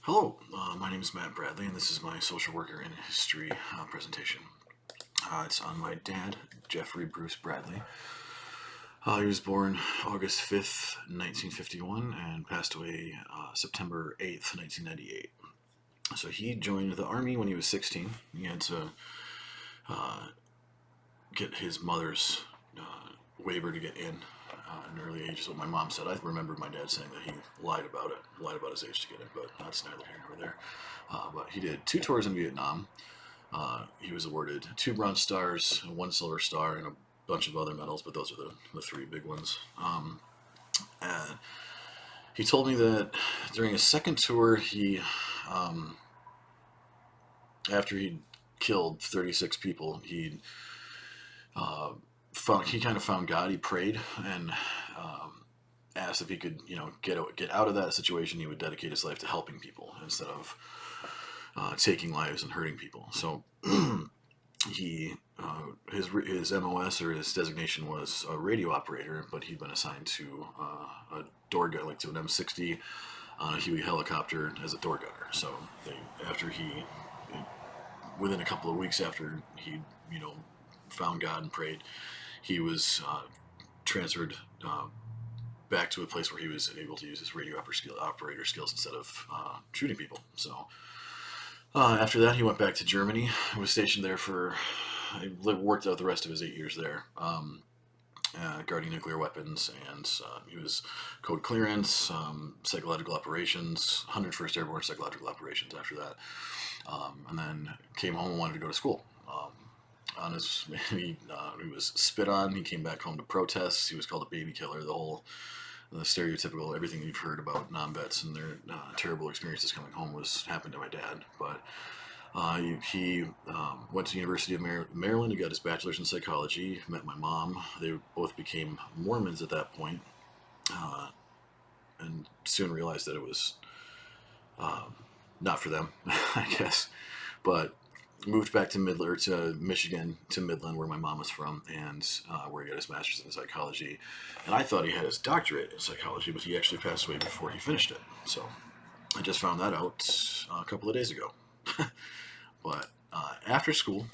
Hello, my name is Matt Bradley, and this is my social worker in history presentation. It's on my dad, Jeffrey Bruce Bradley. He was born August 5th, 1951, and passed away September 8th, 1998. So he joined the Army when he was 16. He had to get his mother's waiver to get in at an early age, is what my mom said. I remember my dad saying that he lied about his age to get in, but that's neither here nor there. But he did 2 tours in Vietnam. He was awarded 2 Bronze Stars, 1 Silver Star, and a bunch of other medals, but those are the 3 big ones. And he told me that during his second tour, after he'd killed 36 people, he kind of found God. He prayed and asked if he could, get out of that situation. He would dedicate his life to helping people instead of taking lives and hurting people. So his MOS, or his designation, was a radio operator, but he'd been assigned to a door gunner, like to an M60 on a Huey helicopter as a door gunner. So within a couple of weeks after he found God and prayed, he was transferred back to a place where he was able to use his radio operator skills instead of shooting people. So after that, he went back to Germany. He was stationed there worked out the rest of his 8 years there, guarding nuclear weapons, and he was code clearance, psychological operations, 101st Airborne psychological operations after that, and then came home and wanted to go to school. He was spit on. He came back home to protest. He was called a baby killer. The stereotypical everything you've heard about non-vets and their terrible experiences coming home happened to my dad. But he went to the University of Maryland. He got his bachelor's in psychology. Met my mom. They both became Mormons at that point, and soon realized that it was not for them, I guess. But moved back to Michigan, to Midland, where my mom was from, and where he got his master's in psychology. And I thought he had his doctorate in psychology, but he actually passed away before he finished it. So I just found that out a couple of days ago. But after school,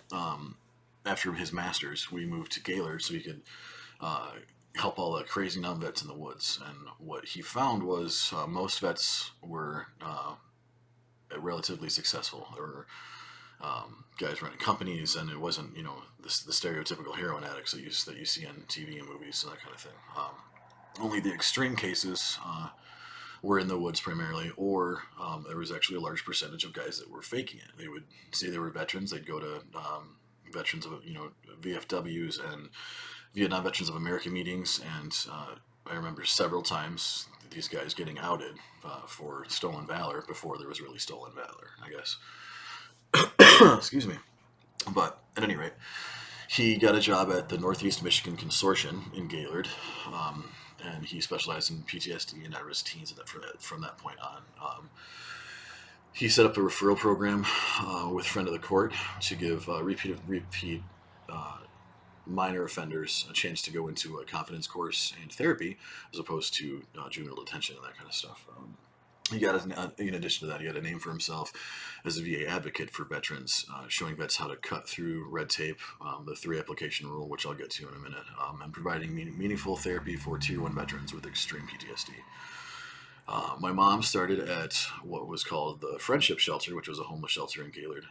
after his master's, we moved to Gaylord so he could help all the crazy non-vets in the woods. And what he found was most vets were relatively successful, or guys running companies, and it wasn't, the stereotypical heroin addicts that you see on TV and movies and that kind of thing. Only the extreme cases were in the woods primarily, or there was actually a large percentage of guys that were faking it. They would say they were veterans. They'd go to veterans of VFWs and Vietnam Veterans of America meetings, and I remember several times these guys getting outed for stolen valor before there was really stolen valor, I guess. Excuse me. But at any rate, he got a job at the Northeast Michigan Consortium in Gaylord, and he specialized in PTSD and at-risk teens from that point on. He set up a referral program with Friend of the Court to give repeat minor offenders a chance to go into a confidence course and therapy, as opposed to juvenile detention and that kind of stuff. In addition to that, he had a name for himself as a VA advocate for veterans, showing vets how to cut through red tape, the 3 application rule, which I'll get to in a minute, and providing meaningful therapy for Tier 1 veterans with extreme PTSD. My mom started at what was called the Friendship Shelter, which was a homeless shelter in Gaylord,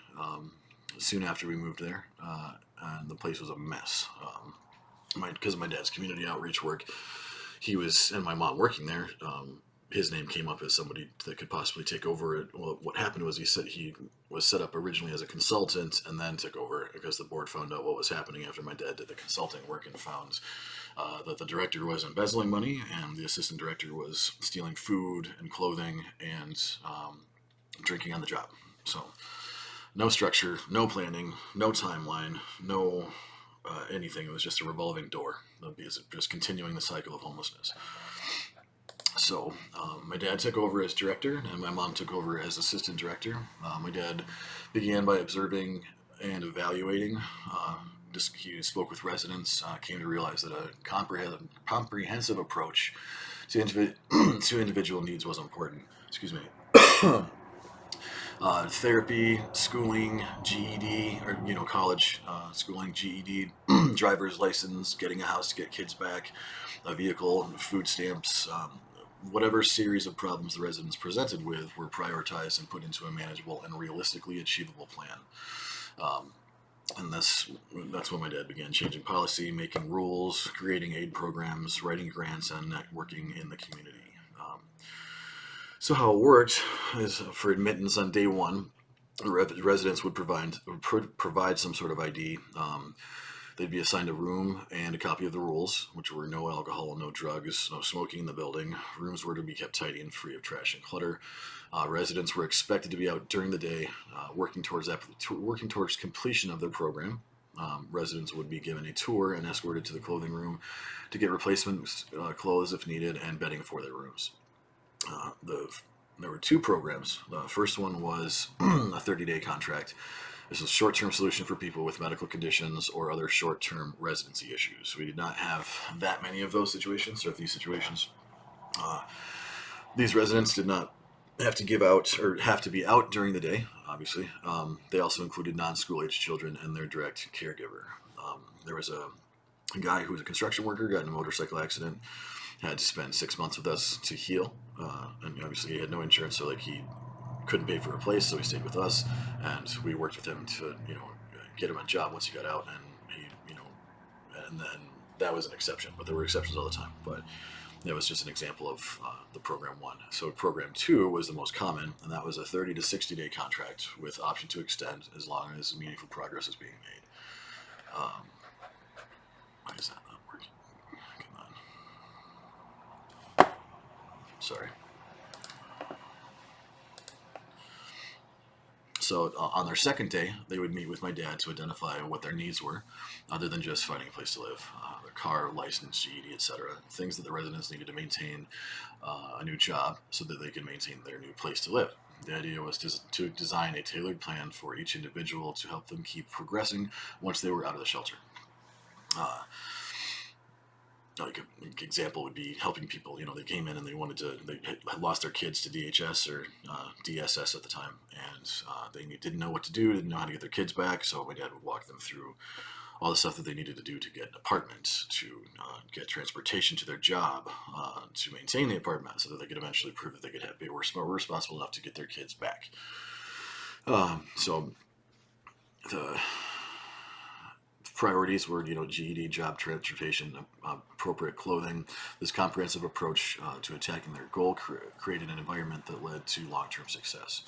soon after we moved there, and the place was a mess. Because of my dad's community outreach work, and my mom working there, his name came up as somebody that could possibly take over it. Well, what happened was he was set up originally as a consultant and then took over because the board found out what was happening after my dad did the consulting work, and found that the director was embezzling money and the assistant director was stealing food and clothing and drinking on the job. So no structure, no planning, no timeline, no anything. It was just a revolving door, just continuing the cycle of homelessness. So my dad took over as director, and my mom took over as assistant director. My dad began by observing and evaluating. He spoke with residents, came to realize that a comprehensive approach to individual needs was important. Excuse me. Therapy, schooling, GED, or college schooling, GED, driver's license, getting a house to get kids back, a vehicle, food stamps, whatever series of problems the residents presented with were prioritized and put into a manageable and realistically achievable plan. Um, and that's when my dad began changing policy, making rules, creating aid programs, writing grants, and networking in the community. So how it worked is for admittance on day one, residents would provide some sort of ID. They'd be assigned a room and a copy of the rules, which were no alcohol, no drugs, no smoking in the building. Rooms were to be kept tidy and free of trash and clutter. Residents were expected to be out during the day, working towards completion of their program. Residents would be given a tour and escorted to the clothing room to get replacement clothes if needed and bedding for their rooms. There were two programs. The first one was a 30-day contract. This is a short-term solution for people with medical conditions or other short-term residency issues. We did not have that many of those situations, or these situations. These residents did not have to give out or have to be out during the day, obviously. They also included non-school age children and their direct caregiver. There was a guy who was a construction worker, got in a motorcycle accident, had to spend 6 months with us to heal. And obviously he had no insurance, so he couldn't pay for a place, so he stayed with us, and we worked with him to get him a job once he got out, and and then that was an exception, but there were exceptions all the time. But it was just an example of the program one. So program two was the most common, and that was a 30 to 60-day contract with option to extend as long as meaningful progress is being made. Why is that not working? Come on. Sorry. So on their second day, they would meet with my dad to identify what their needs were, other than just finding a place to live, their car, license, GED, etc. Things that the residents needed to maintain a new job so that they could maintain their new place to live. The idea was to design a tailored plan for each individual to help them keep progressing once they were out of the shelter. Like an example would be helping people. They came in and they had lost their kids to DHS or DSS at the time, and they didn't know what to do, didn't know how to get their kids back. So my dad would walk them through all the stuff that they needed to do to get an apartment, to get transportation to their job, to maintain the apartment, so that they could eventually prove that they were responsible enough to get their kids back. So the priorities were, GED, job, transportation, appropriate clothing. This comprehensive approach to attacking their goal created an environment that led to long-term success.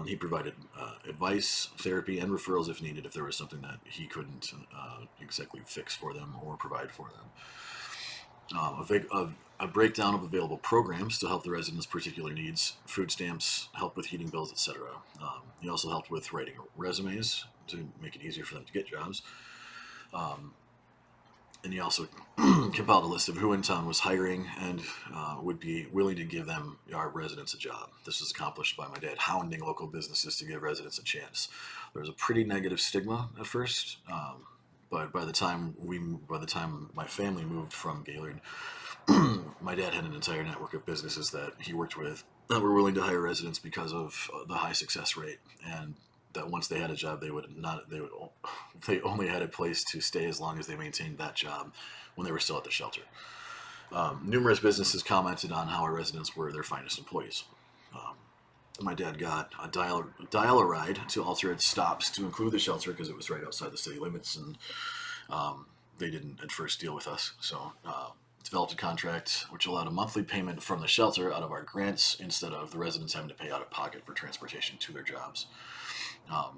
He provided advice, therapy, and referrals if needed, if there was something that he couldn't exactly fix for them or provide for them. A breakdown of available programs to help the residents' particular needs, food stamps, help with heating bills, etc. He also helped with writing resumes to make it easier for them to get jobs. And he also compiled a list of who in town was hiring and would be willing to give our residents a job. This was accomplished by my dad hounding local businesses to give residents a chance. There was a pretty negative stigma at first, but by the time my family moved from Gaylord, my dad had an entire network of businesses that he worked with that were willing to hire residents because of the high success rate, and that once they had a job, they only had a place to stay as long as they maintained that job when they were still at the shelter. Numerous businesses commented on how our residents were their finest employees. My dad got a dial-a-ride to alternate stops to include the shelter because it was right outside the city limits, and they didn't at first deal with us. So developed a contract which allowed a monthly payment from the shelter out of our grants instead of the residents having to pay out of pocket for transportation to their jobs.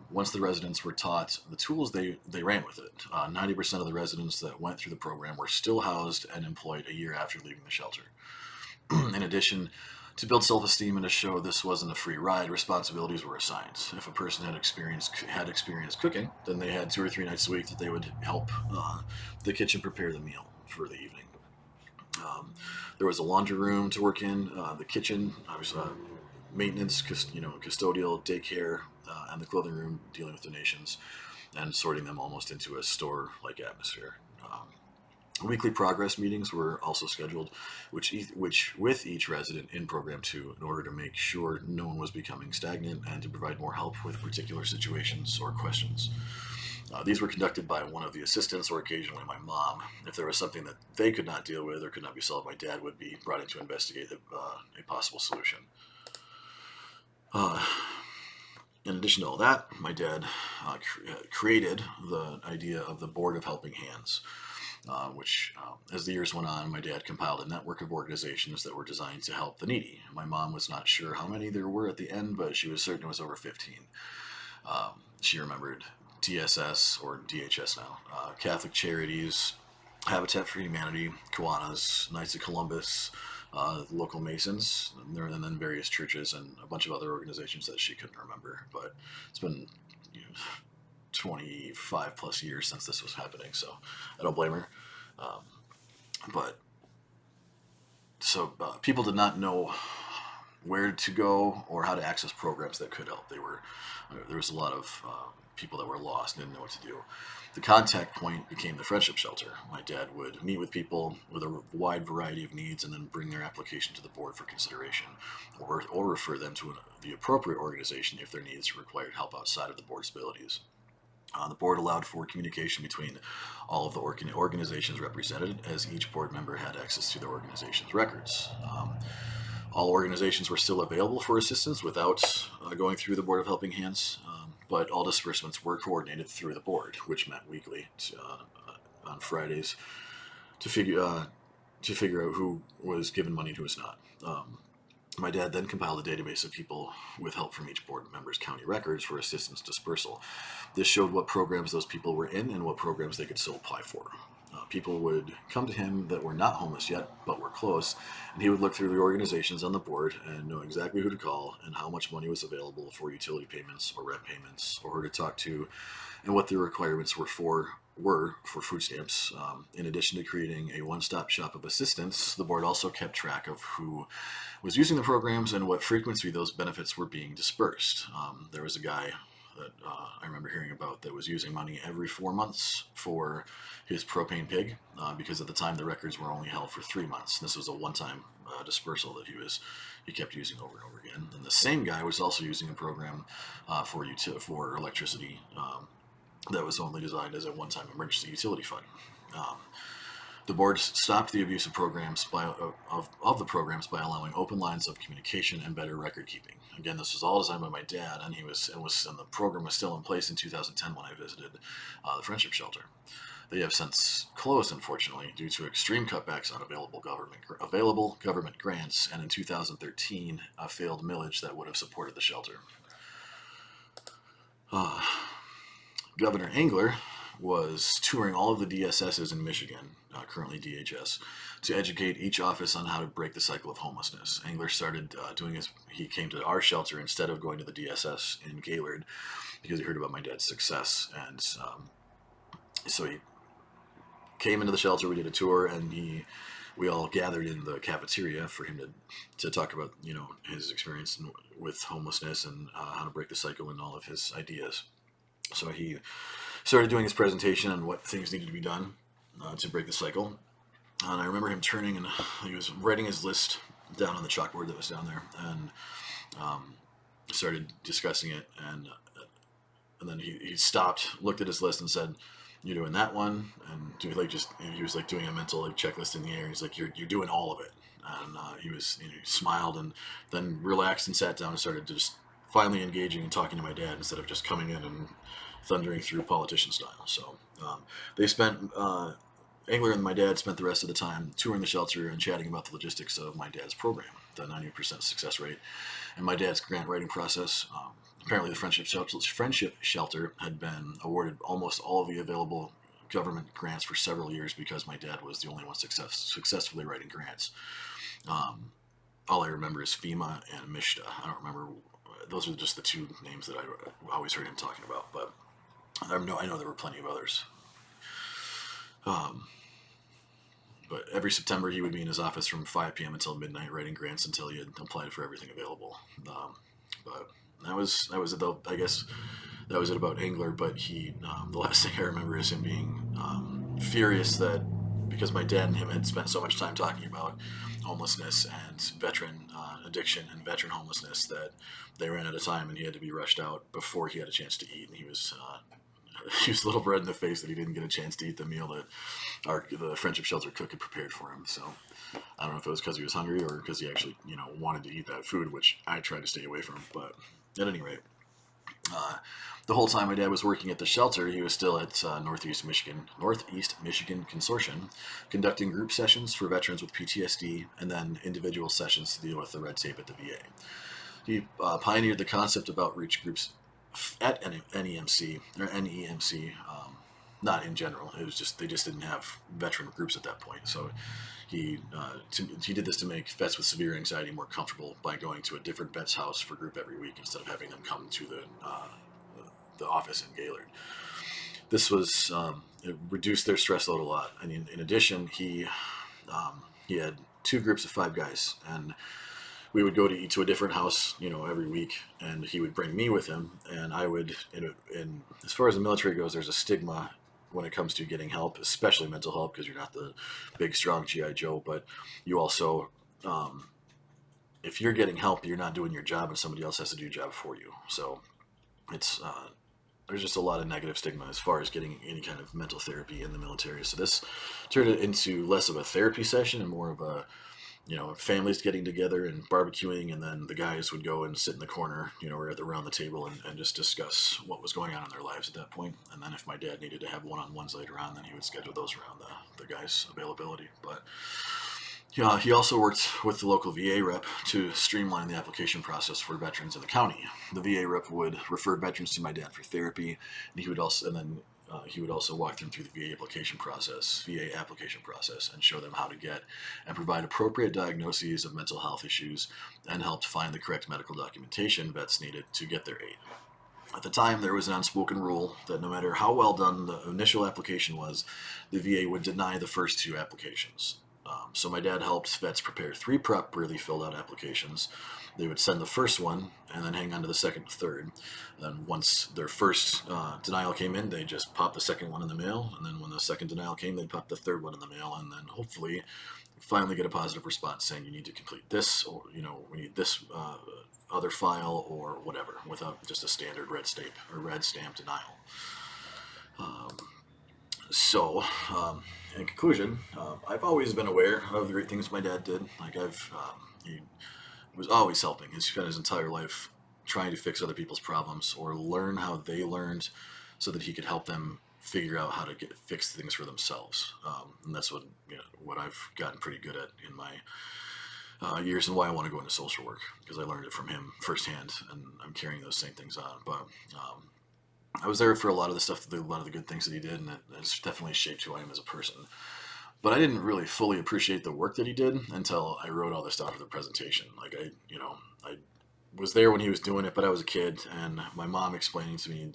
Once the residents were taught the tools, they ran with it. 90% of the residents that went through the program were still housed and employed a year after leaving the shelter. In addition, to build self-esteem and to show this wasn't a free ride, responsibilities were assigned. If a person had experience cooking, then they had 2 or 3 nights a week that they would help the kitchen prepare the meal for the evening. There was a laundry room to work in, the kitchen, obviously, maintenance, custodial, daycare, and the clothing room dealing with donations and sorting them almost into a store-like atmosphere. Weekly progress meetings were also scheduled, which with each resident in Program 2 in order to make sure no one was becoming stagnant and to provide more help with particular situations or questions. These were conducted by one of the assistants or occasionally my mom. If there was something that they could not deal with or could not be solved, my dad would be brought in to investigate a possible solution. In addition to all that, my dad created the idea of the Board of Helping Hands, which, as the years went on, my dad compiled a network of organizations that were designed to help the needy. My mom was not sure how many there were at the end, but she was certain it was over 15. She remembered DSS, or DHS now, Catholic Charities, Habitat for Humanity, Kiwanis, Knights of Columbus, local Masons, and then various churches and a bunch of other organizations that she couldn't remember. But it's been 25 plus years since this was happening, so I don't blame her. But so people did not know where to go or how to access programs that could help. There was a lot of people that were lost and didn't know what to do. The contact point became the Friendship Shelter. My dad would meet with people with a wide variety of needs and then bring their application to the board for consideration, or refer them to the appropriate organization if their needs required help outside of the board's abilities. The board allowed for communication between all of the organizations represented, as each board member had access to their organization's records. All organizations were still available for assistance without going through the Board of Helping Hands, but all disbursements were coordinated through the board, which met weekly on Fridays to figure out who was given money and who was not. My dad then compiled a database of people with help from each board member's county records for assistance dispersal. This showed what programs those people were in and what programs they could still apply for. People would come to him that were not homeless yet, but were close, and he would look through the organizations on the board and know exactly who to call and how much money was available for utility payments or rent payments, or who to talk to, and what the requirements were for food stamps. In addition to creating a one-stop shop of assistance, the board also kept track of who was using the programs and what frequency those benefits were being dispersed. There was a guy that I remember hearing about that was using money every 4 months for his propane pig, because at the time the records were only held for 3 months. This was a one-time dispersal that he kept using over and over again. And the same guy was also using a program for electricity that was only designed as a one-time emergency utility fund. The board stopped the abuse of programs of the programs by allowing open lines of communication and better record keeping. Again, this was all designed by my dad, and the program was still in place in 2010 when I visited the Friendship Shelter. They have since closed, unfortunately, due to extreme cutbacks on available government grants, and in 2013, a failed millage that would have supported the shelter. Governor Engler was touring all of the DSSs in Michigan, currently DHS, to educate each office on how to break the cycle of homelessness. Engler started he came to our shelter instead of going to the DSS in Gaylord because he heard about my dad's success. And so he came into the shelter, we did a tour, and we all gathered in the cafeteria for him to talk about, his experience with homelessness and how to break the cycle and all of his ideas. So he started doing his presentation on what things needed to be done to break the cycle. And I remember him turning and he was writing his list down on the chalkboard that was down there, and started discussing it. And then he stopped, looked at his list, and said, "You're doing that one," and he was like doing a mental checklist in the air. He's like, "You're doing all of it." And he smiled and then relaxed and sat down and started just finally engaging and talking to my dad instead of just coming in and thundering through politician style. So they spent, Engler and my dad spent the rest of the time touring the shelter and chatting about the logistics of my dad's program, the 90% success rate, and my dad's grant writing process. Apparently the Friendship Shelter had been awarded almost all of the available government grants for several years because my dad was the only one successfully writing grants. All I remember is FEMA and MISHDA. I don't remember. Those are just the two names that I always heard him talking about, but I know there were plenty of others. But every September he would be in his office from 5 p.m. until midnight writing grants until he had applied for everything available. But that was it. I guess that was it about Engler. But the last thing I remember is him being furious that because my dad and him had spent so much time talking about homelessness and veteran addiction and veteran homelessness that they ran out of time, and he had to be rushed out before he had a chance to eat. And he was a little red in the face that he didn't get a chance to eat the meal that the Friendship Shelter cook had prepared for him. So I don't know if it was because he was hungry or because he actually, wanted to eat that food, which I tried to stay away from. But at any rate, the whole time my dad was working at the shelter, he was still at Northeast Michigan Consortium, conducting group sessions for veterans with PTSD and then individual sessions to deal with the red tape at the VA. He pioneered the concept of outreach groups at NEMC or NEMC. Not in general. It was just they just didn't have veteran groups at that point. So he did this to make vets with severe anxiety more comfortable by going to a different vet's house for group every week instead of having them come to the office in Gaylord. This was it reduced their stress load a lot. And in addition, he had 2 groups of 5 guys, and we would go to eat to a different house, every week, and he would bring me with him, and I would, in as far as the military goes, there's a stigma when it comes to getting help, especially mental help, because you're not the big, strong G.I. Joe, but you also, if you're getting help, you're not doing your job, and somebody else has to do your job for you. So it's, there's just a lot of negative stigma as far as getting any kind of mental therapy in the military. So this turned it into less of a therapy session and more of a, families getting together and barbecuing, and then the guys would go and sit in the corner, or around the table and just discuss what was going on in their lives at that point. And then if my dad needed to have one-on-ones later on, then he would schedule those around the guys' availability. But he also worked with the local VA rep to streamline the application process for veterans in the county. The VA rep would refer veterans to my dad for therapy, and he would also walk them through the VA application process, and show them how to get and provide appropriate diagnoses of mental health issues, and helped find the correct medical documentation vets needed to get their aid. At the time, there was an unspoken rule that no matter how well done the initial application was, the VA would deny the first 2 applications. So my dad helped vets prepare 3 properly filled out applications. They would send the first one and then hang on to the second and third. Then once their first denial came in, they just popped the second one in the mail. And then when the second denial came, they'd pop the third one in the mail. And then hopefully finally get a positive response saying you need to complete this, or, we need this other file or whatever, without just a standard red stamp denial. So, in conclusion, I've always been aware of the great things my dad did. Like he was always helping. He spent his entire life trying to fix other people's problems or learn how they learned, so that he could help them figure out how to fix things for themselves. And that's what I've gotten pretty good at in my years, and why I want to go into social work, because I learned it from him firsthand, and I'm carrying those same things on. But I was there for a lot of the good things that he did, and it's definitely shaped who I am as a person. But I didn't really fully appreciate the work that he did until I wrote all this stuff for the presentation. Like I was there when he was doing it, but I was a kid, and my mom explaining to me,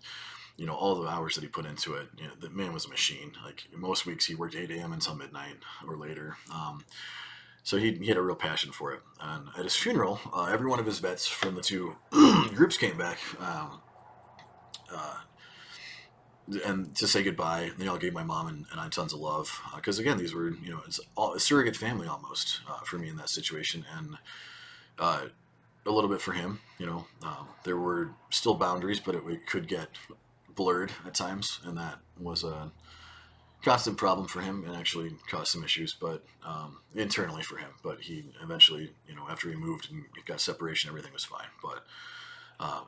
all the hours that he put into it. The man was a machine. Like most weeks, he worked 8 a.m. until midnight or later. So he had a real passion for it. And at his funeral, every one of his vets from the 2 groups came back. And to say goodbye. They all gave my mom and I tons of love, because again, these were, it's all a surrogate family almost for me in that situation, and a little bit for him. There were still boundaries, but it could get blurred at times, and that was a constant problem for him, and actually caused some issues, but internally for him. But he eventually, after he moved and got separation, everything was fine. But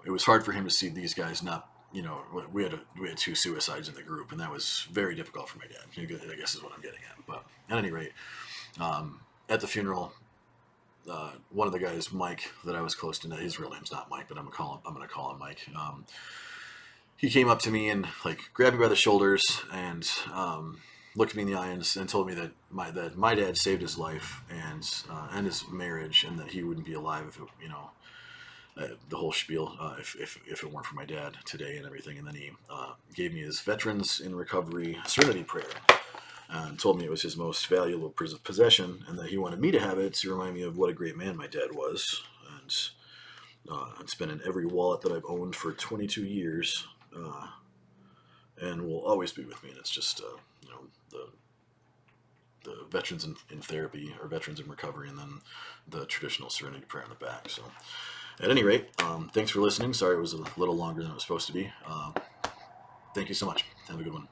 it was hard for him to see these guys not. We had 2 suicides in the group, and that was very difficult for my dad, I guess is what I'm getting at. But at any rate, at the funeral, one of the guys, Mike, that I was close to, his real name's not Mike, but I'm going to call him Mike. He came up to me and grabbed me by the shoulders and looked me in the eye and told me that my dad saved his life and his marriage, and that he wouldn't be alive if the whole spiel if it weren't for my dad today and everything. And then he gave me his Veterans in Recovery Serenity Prayer, and told me it was his most valuable possession, and that he wanted me to have it to remind me of what a great man my dad was. And it's been in every wallet that I've owned for 22 years, and will always be with me. And it's just the the veterans in therapy or veterans in recovery, and then the traditional Serenity Prayer on the back. So, at any rate, thanks for listening. Sorry it was a little longer than it was supposed to be. Thank you so much. Have a good one.